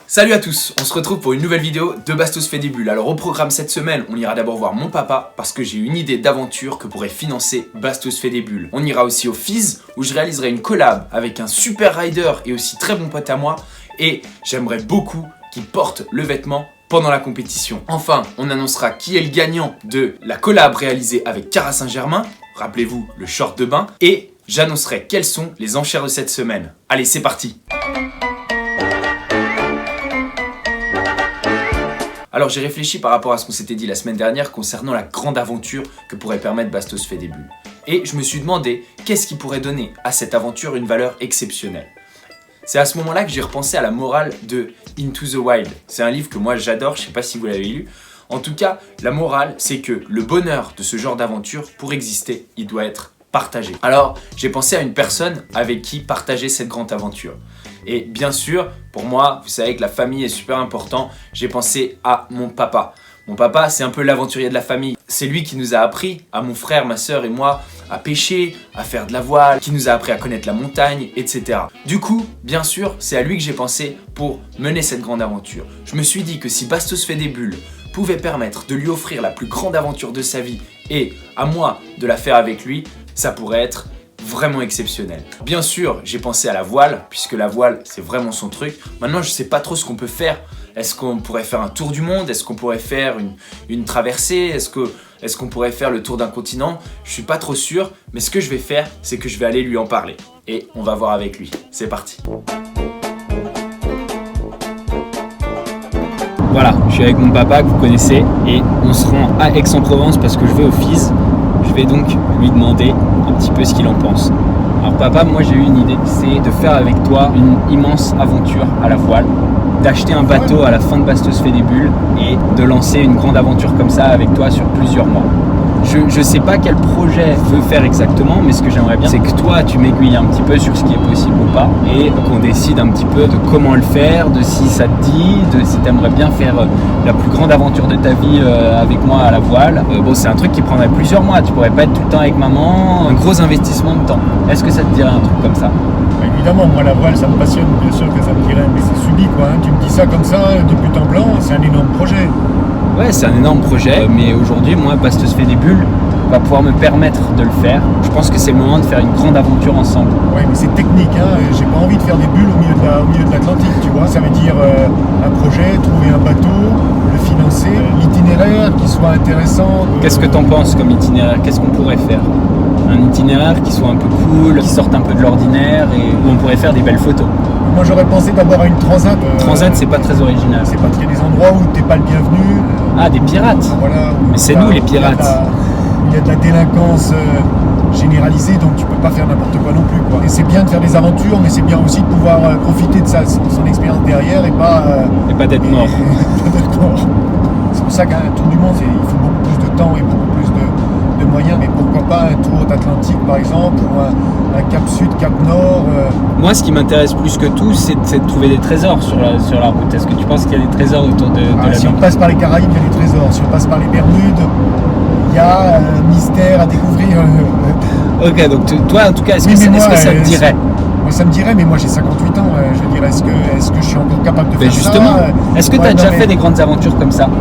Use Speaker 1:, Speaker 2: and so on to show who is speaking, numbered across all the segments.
Speaker 1: Salut à tous, on se retrouve pour une nouvelle vidéo de Bastos fait des bulles. Alors au programme cette semaine, on ira d'abord voir mon papa parce que j'ai une idée d'aventure que pourrait financer Bastos fait des bulles. On ira aussi au Fizz où je réaliserai une collab avec un super rider et aussi très bon pote à moi. Et j'aimerais beaucoup qu'il porte le vêtement pendant la compétition. Enfin, on annoncera qui est le gagnant de la collab réalisée avec Cara Saint-Germain. Rappelez-vous, le short de bain. Et j'annoncerai quelles sont les enchères de cette semaine. Allez, c'est parti! Alors j'ai réfléchi par rapport à ce qu'on s'était dit la semaine dernière concernant la grande aventure que pourrait permettre Bastos fait des bulles. Et je me suis demandé qu'est-ce qui pourrait donner à cette aventure une valeur exceptionnelle. C'est à ce moment-là que j'ai repensé à la morale de Into the Wild. C'est un livre que moi j'adore, je sais pas si vous l'avez lu. En tout cas, la morale, c'est que le bonheur de ce genre d'aventure, pour exister, il doit être partagé. Alors, j'ai pensé à une personne avec qui partager cette grande aventure. Et bien sûr, pour moi, vous savez que la famille est super important, j'ai pensé à mon papa. Mon papa, c'est un peu l'aventurier de la famille. C'est lui qui nous a appris, à mon frère, ma soeur et moi, à pêcher, à faire de la voile, qui nous a appris à connaître la montagne, etc. Du coup, bien sûr, c'est à lui que j'ai pensé pour mener cette grande aventure. Je me suis dit que si Bastos fait des bulles pouvait permettre de lui offrir la plus grande aventure de sa vie et à moi de la faire avec lui, ça pourrait être vraiment exceptionnel. Bien sûr, j'ai pensé à la voile, puisque la voile, c'est vraiment son truc. Maintenant, je sais pas trop ce qu'on peut faire. Est-ce qu'on pourrait faire un tour du monde? Est-ce qu'on pourrait faire une traversée? Est-ce qu'on pourrait faire le tour d'un continent? Je suis pas trop sûr, mais ce que je vais faire, c'est que je vais aller lui en parler. Et on va voir avec lui. C'est parti. Voilà, je suis avec mon papa que vous connaissez et on se rend à Aix-en-Provence parce que je vais au Fizz. Je vais donc lui demander un petit peu ce qu'il en pense. Alors papa, moi j'ai eu une idée, c'est de faire avec toi une immense aventure à la voile, d'acheter un bateau à la fin de Bastos fait des bulles et de lancer une grande aventure comme ça avec toi sur plusieurs mois. Je sais pas quel projet je veux faire exactement, mais ce que j'aimerais bien, c'est que toi tu m'aiguilles un petit peu sur ce qui est possible ou pas et qu'on décide un petit peu de comment le faire, de si ça te dit, de si tu aimerais bien faire la plus grande aventure de ta vie avec moi à la voile. Bon, c'est un truc qui prendrait plusieurs mois, tu pourrais pas être tout le temps avec maman, un gros investissement de temps. Est-ce que ça te dirait un truc comme ça?
Speaker 2: Évidemment, moi la voile ça me passionne, bien sûr que ça me dirait, mais c'est subi quoi, hein. Tu me dis ça comme ça, de but en blanc, c'est un énorme projet.
Speaker 1: Ouais, c'est un énorme projet, mais aujourd'hui, moi, Bastos fait des bulles va pouvoir me permettre de le faire. Je pense que c'est le moment de faire une grande aventure ensemble.
Speaker 2: Ouais, mais c'est technique, hein. J'ai pas envie de faire des bulles au milieu de l'Atlantique, tu vois. Ça veut dire un projet, trouver un bateau, le financer, l'itinéraire qui soit intéressant.
Speaker 1: Qu'est-ce que t'en penses comme itinéraire? Qu'est-ce qu'on pourrait faire? Un itinéraire qui soit un peu cool, qui sorte un peu de l'ordinaire et où on pourrait faire des belles photos.
Speaker 2: Moi j'aurais pensé d'abord à une transat.
Speaker 1: Transat, c'est pas très original.
Speaker 2: C'est pas qu'il y a des endroits où t'es pas le bienvenu.
Speaker 1: Ah, des pirates.
Speaker 2: Voilà.
Speaker 1: Mais c'est nous les pirates.
Speaker 2: Il y a de la délinquance généralisée, donc tu peux pas faire n'importe quoi non plus, quoi. Et c'est bien de faire des aventures, mais c'est bien aussi de pouvoir profiter de son expérience derrière et pas
Speaker 1: d'être mort.
Speaker 2: C'est pour ça qu'un tour du monde, il faut beaucoup plus de temps et beaucoup plus de moyens, mais pourquoi pas un tour d'Atlantique par exemple, ou un Cap Sud, Cap Nord.
Speaker 1: Moi, ce qui m'intéresse plus que tout, c'est de trouver des trésors sur la route. Est-ce que tu penses qu'il y a des trésors autour de la
Speaker 2: Si on passe par les Caraïbes, il y a des trésors. Si on passe par les Bermudes, il y a un mystère à découvrir.
Speaker 1: Ok, donc toi, en tout cas, est-ce que ça te dirait?
Speaker 2: Moi, ça me dirait, mais moi j'ai 58 ans. Je veux dire, est-ce que je suis encore capable de faire
Speaker 1: justement,
Speaker 2: ça?
Speaker 1: Est-ce que tu as déjà fait des grandes aventures comme ça?
Speaker 2: Non,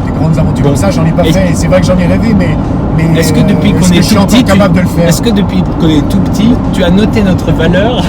Speaker 2: des grandes aventures comme ça, j'en ai pas fait. Et c'est vrai que j'en ai rêvé, mais
Speaker 1: est-ce que depuis qu'on est tout petit, est-ce que depuis qu'on est tout petit, tu as noté notre valeur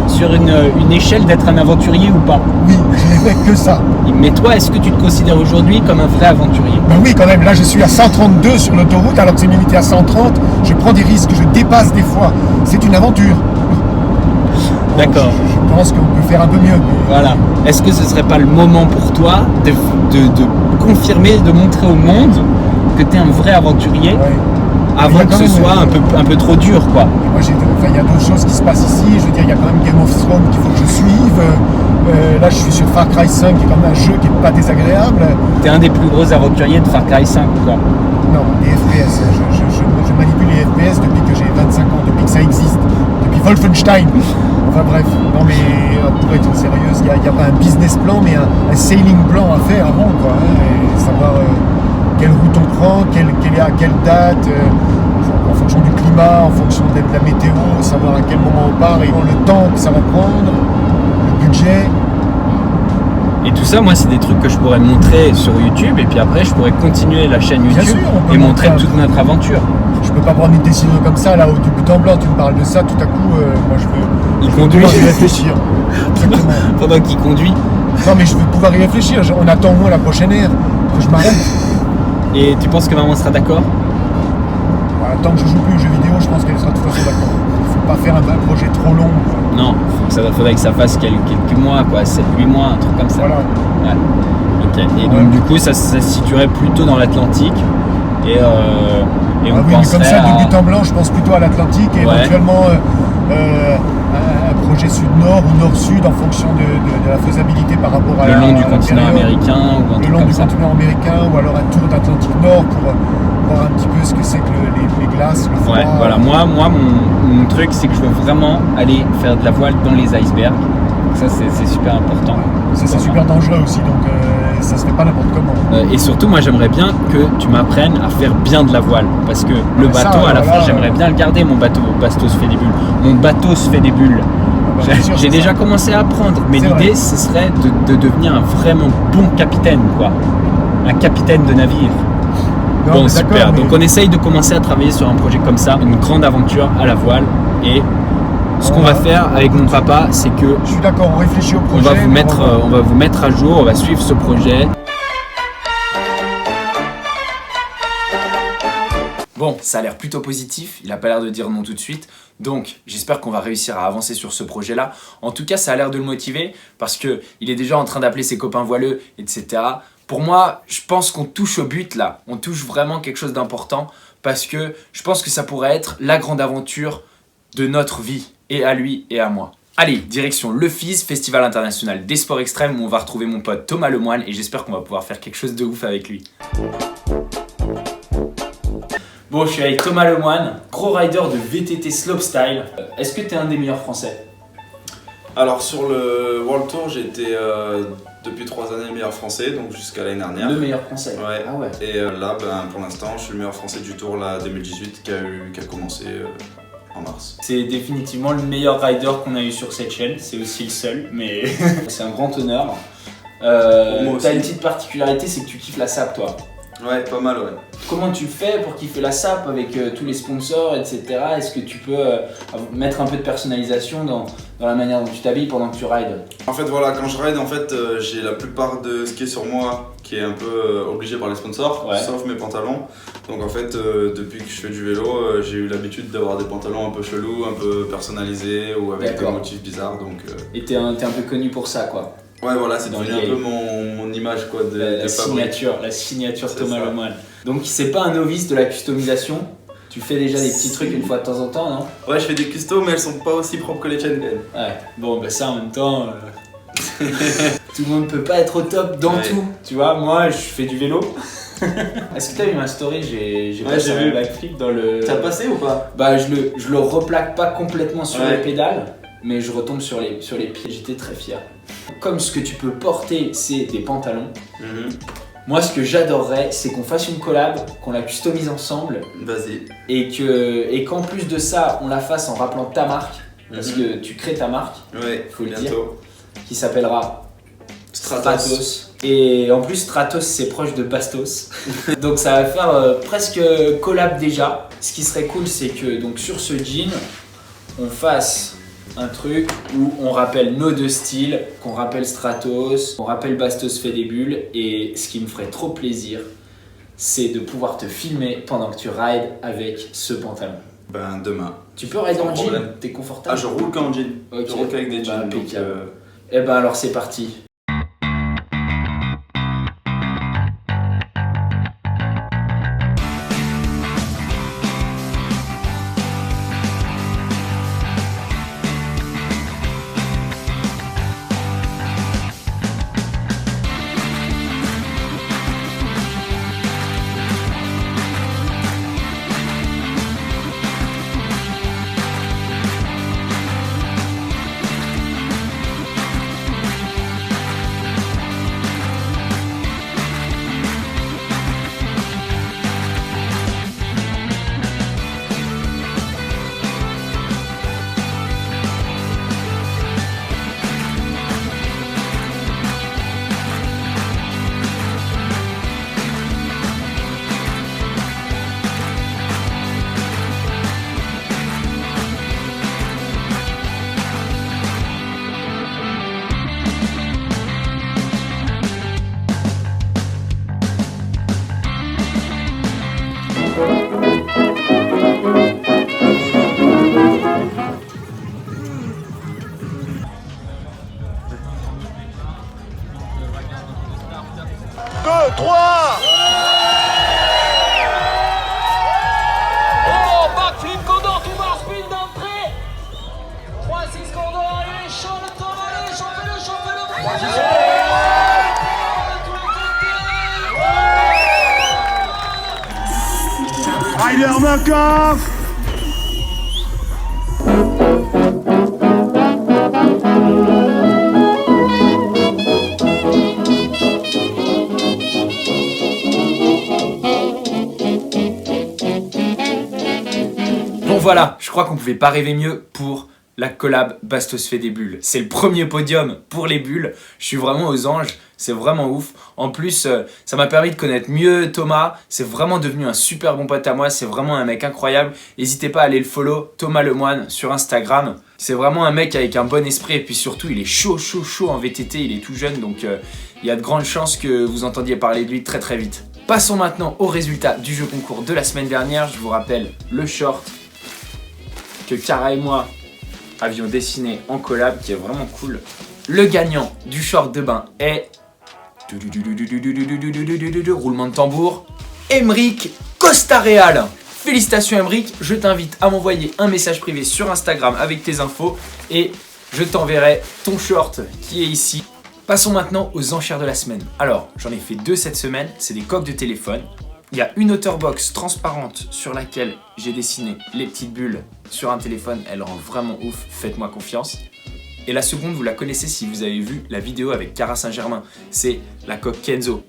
Speaker 1: sur une échelle d'être un aventurier ou pas?
Speaker 2: Oui, je n'ai fait que ça.
Speaker 1: Mais toi, est-ce que tu te considères aujourd'hui comme un vrai aventurier?
Speaker 2: Ben oui, quand même. Là, je suis à 132 sur l'autoroute, alors que c'est limité à 130. Je prends des risques, je dépasse des fois. C'est une aventure.
Speaker 1: D'accord.
Speaker 2: Je pense qu'on peut faire un peu mieux.
Speaker 1: Voilà. Est-ce que ce serait pas le moment pour toi de confirmer, de montrer au monde que tu es un vrai aventurier, avant que ce soit un peu trop dur, quoi?
Speaker 2: Moi, il y a d'autres choses qui se passent ici. Je veux dire, il y a quand même Game of Thrones qu'il faut que je suive. Là, je suis sur Far Cry 5, qui est quand même un jeu qui n'est pas désagréable.
Speaker 1: T'es un des plus gros aventuriers de Far Cry 5, quoi.
Speaker 2: Non, les FPS. Je manipule les FPS depuis que j'ai 25 ans, depuis que ça existe. Depuis Wolfenstein. Enfin bref, non mais pour être sérieuse, il n'y a pas un business plan, mais un sailing plan à faire avant, quoi. Et savoir quelle route on prend, à quelle date, en fonction du climat, en fonction de la météo, savoir à quel moment on part et le temps que ça va prendre, le budget.
Speaker 3: tout ça, moi, c'est des trucs que je pourrais montrer sur YouTube et puis après, je pourrais continuer la chaîne
Speaker 2: Bien
Speaker 3: YouTube
Speaker 2: sûr, on peut
Speaker 3: et montrer
Speaker 2: montrer
Speaker 3: toute notre aventure.
Speaker 2: Je peux pas prendre une décision comme ça, là, du but en blanc. Tu me parles de ça, tout à coup, moi, je veux
Speaker 3: Il conduit
Speaker 2: pouvoir y réfléchir. Exactement.
Speaker 3: pendant qu'il conduit.
Speaker 2: Non, mais je veux pouvoir y réfléchir. On attend au moins la prochaine ère, que je m'arrête.
Speaker 3: Et tu penses que maman sera d'accord?
Speaker 2: Voilà, tant que je joue plus aux jeux vidéo, je pense qu'elle sera de toute façon d'accord. Il faut pas faire un projet trop long, quoi.
Speaker 3: Non, faudrait que ça fasse quelques mois, quoi, 7-8 mois, un truc comme ça.
Speaker 2: Voilà.
Speaker 3: Ouais. Ok. Et donc du coup, ça se situerait plutôt dans l'Atlantique. Et on
Speaker 2: Ah oui, mais
Speaker 3: penserait
Speaker 2: comme ça,
Speaker 3: à...
Speaker 2: de but en blanc, je pense plutôt à l'Atlantique et
Speaker 3: Ouais.
Speaker 2: éventuellement un projet sud-nord ou nord-sud en fonction de la faisabilité par rapport à
Speaker 3: le long du
Speaker 2: à la
Speaker 3: continent
Speaker 2: période.
Speaker 3: américain ou un
Speaker 2: Le
Speaker 3: truc
Speaker 2: long
Speaker 3: comme
Speaker 2: du
Speaker 3: ça.
Speaker 2: continent américain ou alors un tour d'Atlantique Nord pour voir un petit peu ce que c'est que les glaces, le froid.
Speaker 3: Ouais, voilà. Moi mon truc, c'est que je veux vraiment aller faire de la voile dans les icebergs. Ça, c'est super important.
Speaker 2: Ça, c'est super dangereux aussi, donc ça se fait pas n'importe comment.
Speaker 3: Et surtout, moi, j'aimerais bien que tu m'apprennes à faire bien de la voile. Parce que le
Speaker 2: ça,
Speaker 3: bateau, à la
Speaker 2: voilà,
Speaker 3: fin, j'aimerais bien le garder, mon bateau. Bastos fait des bulles. Mon bateau se fait des bulles.
Speaker 2: Bah, bien sûr,
Speaker 3: J'ai
Speaker 2: c'est
Speaker 3: déjà
Speaker 2: ça.
Speaker 3: commencé à apprendre, mais
Speaker 2: C'est
Speaker 3: l'idée,
Speaker 2: vrai.
Speaker 3: ce serait de devenir un vraiment bon capitaine, quoi. Un capitaine de navire.
Speaker 2: Non,
Speaker 3: Bon,
Speaker 2: mais
Speaker 3: super.
Speaker 2: d'accord, mais
Speaker 3: Donc, on essaye de commencer à travailler sur un projet comme ça, une grande aventure à la voile. Et ce qu'on va faire avec mon papa, c'est que
Speaker 2: je suis d'accord, on réfléchit au
Speaker 3: on
Speaker 2: projet.
Speaker 3: va vous
Speaker 2: mais
Speaker 3: mettre, on va vous mettre à jour, on va suivre ce projet.
Speaker 1: Bon, ça a l'air plutôt positif, il a pas l'air de dire non tout de suite, donc j'espère qu'on va réussir à avancer sur ce projet-là. En tout cas, ça a l'air de le motiver parce que il est déjà en train d'appeler ses copains voileux, etc. Pour moi, je pense qu'on touche au but là, on touche vraiment quelque chose d'important parce que je pense que ça pourrait être la grande aventure de notre vie, et à lui et à moi. Allez, direction le FIS, Festival International des Sports Extrêmes, où on va retrouver mon pote Thomas Lemoine et j'espère qu'on va pouvoir faire quelque chose de ouf avec lui. Bon, je suis avec Thomas Lemoine, gros rider de VTT slopestyle. Est-ce que tu es un des meilleurs français?
Speaker 4: Alors sur le World Tour, j'ai été depuis 3 années meilleur français, donc jusqu'à l'année dernière.
Speaker 1: Le meilleur français?
Speaker 4: Ouais.
Speaker 1: Ah ouais.
Speaker 4: Et là, pour l'instant, je suis le meilleur français du Tour là, 2018 qui a commencé en mars.
Speaker 1: C'est définitivement le meilleur rider qu'on a eu sur cette chaîne, c'est aussi le seul, mais c'est un grand honneur.
Speaker 4: Moi aussi.
Speaker 1: T'as une petite particularité, c'est que tu kiffes la SAP toi.
Speaker 4: Ouais, pas mal, ouais.
Speaker 1: Comment tu fais pour kiffer la SAP avec tous les sponsors, etc. Est-ce que tu peux mettre un peu de personnalisation dans la manière dont tu t'habilles pendant que tu rides?
Speaker 4: En fait, voilà, quand je ride, en fait, j'ai la plupart de ce qui est sur moi qui est un peu obligé par les sponsors,
Speaker 1: Ouais.
Speaker 4: sauf mes pantalons. Donc en fait, depuis que je fais du vélo, j'ai eu l'habitude d'avoir des pantalons un peu chelous, un peu personnalisés ou avec des
Speaker 1: D'accord.
Speaker 4: motifs bizarres. Donc
Speaker 1: Et t'es un peu connu pour ça quoi.
Speaker 4: ouais, voilà, c'est
Speaker 1: Dans
Speaker 4: devenu
Speaker 1: le
Speaker 4: un
Speaker 1: game.
Speaker 4: peu mon image quoi, de
Speaker 1: La
Speaker 4: fabrique.
Speaker 1: signature
Speaker 4: C'est
Speaker 1: Thomas
Speaker 4: ça.
Speaker 1: Lemoine. Donc c'est pas un novice de la customisation. Tu fais déjà des petits trucs une fois de temps en temps, non?
Speaker 4: Ouais, je fais des custos, mais elles sont pas aussi propres que les tiennes quand même.
Speaker 1: Ouais, bon bah ça en même temps, tout le monde peut pas être au top dans
Speaker 4: Ouais.
Speaker 1: tout. Tu vois, moi je fais du vélo. Est-ce que t'as vu ma story? J'ai
Speaker 4: Ouais,
Speaker 1: passé
Speaker 4: j'ai
Speaker 1: un
Speaker 4: vu.
Speaker 1: backflip dans le...
Speaker 4: T'as passé ou pas?
Speaker 1: Bah je le replaque pas complètement sur
Speaker 4: Ouais.
Speaker 1: les pédales, mais je retombe sur les pieds. J'étais très fier. Comme ce que tu peux porter, c'est des pantalons. Moi, ce que j'adorerais, c'est qu'on fasse une collab, qu'on la customise ensemble
Speaker 4: Vas-y.
Speaker 1: et qu'en plus de ça, on la fasse en rappelant ta marque, parce que tu crées ta marque,
Speaker 4: Ouais,
Speaker 1: Faut le
Speaker 4: bientôt.
Speaker 1: qui s'appellera
Speaker 4: Stratos.
Speaker 1: Stratos. Et en plus, Stratos, c'est proche de Bastos. Donc ça va faire presque collab déjà. Ce qui serait cool, c'est que donc, sur ce jean, on fasse un truc où on rappelle nos deux styles, qu'on rappelle Stratos, qu'on rappelle Bastos fait des bulles. Et ce qui me ferait trop plaisir, c'est de pouvoir te filmer pendant que tu rides avec ce pantalon.
Speaker 4: Ben demain.
Speaker 1: Tu peux rider
Speaker 4: Sans
Speaker 1: en jean,
Speaker 4: problème.
Speaker 1: t'es confortable.
Speaker 4: Ah, je roule qu'en jean.
Speaker 1: Ok.
Speaker 4: Je roule qu'avec des
Speaker 1: Bah,
Speaker 4: jeans. donc,
Speaker 1: impeccable. Eh ben alors c'est parti.
Speaker 5: Oh, backflip Condor, tout va spin d'entrée. 3-6 Condor, allez, chaud le temps, allez, chauffez-le. 3-6
Speaker 6: Ryder Makov.
Speaker 1: Bon voilà, je crois qu'on pouvait pas rêver mieux pour la collab Bastos fait des bulles. C'est le premier podium pour les bulles. Je suis vraiment aux anges, c'est vraiment ouf. En plus, ça m'a permis de connaître mieux Thomas. C'est vraiment devenu un super bon pote à moi. C'est vraiment un mec incroyable. N'hésitez pas à aller le follow, Thomas Lemoine sur Instagram. C'est vraiment un mec avec un bon esprit et puis surtout, il est chaud en VTT. Il est tout jeune, donc il y a de grandes chances que vous entendiez parler de lui très très vite. Passons maintenant aux résultats du jeu concours de la semaine dernière. Je vous rappelle le short que Cara et moi avions dessiné en collab, qui est vraiment cool. Le gagnant du short de bain est... roulement de tambour, Emeric Costa-Real. Félicitations Emeric, je t'invite à m'envoyer un message privé sur Instagram avec tes infos et je t'enverrai ton short qui est ici. Passons maintenant aux enchères de la semaine. Alors, j'en ai fait 2 cette semaine, c'est des coques de téléphone. Il y a une Otterbox transparente sur laquelle j'ai dessiné les petites bulles sur un téléphone. Elle rend vraiment ouf, faites-moi confiance. Et la seconde, vous la connaissez si vous avez vu la vidéo avec Cara Saint-Germain. C'est la coque Kenzo.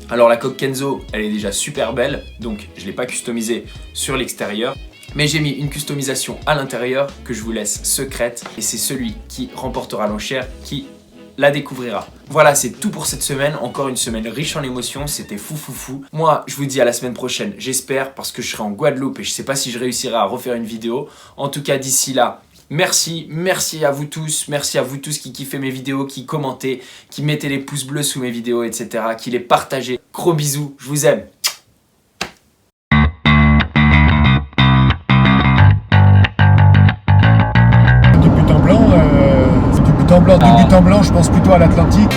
Speaker 1: Alors la coque Kenzo, elle est déjà super belle, donc je ne l'ai pas customisée sur l'extérieur. Mais j'ai mis une customisation à l'intérieur que je vous laisse secrète. Et c'est celui qui remportera l'enchère qui la découvrira. Voilà, c'est tout pour cette semaine. Encore une semaine riche en émotions, c'était fou. Moi, je vous dis à la semaine prochaine, j'espère, parce que je serai en Guadeloupe et je sais pas si je réussirai à refaire une vidéo. En tout cas, d'ici là, merci à vous tous. Merci à vous tous qui kiffez mes vidéos, qui commentez, qui mettez les pouces bleus sous mes vidéos, etc. Qui les partagez. Gros bisous, je vous aime.
Speaker 2: Du but en blanc, je pense plutôt à l'Atlantique.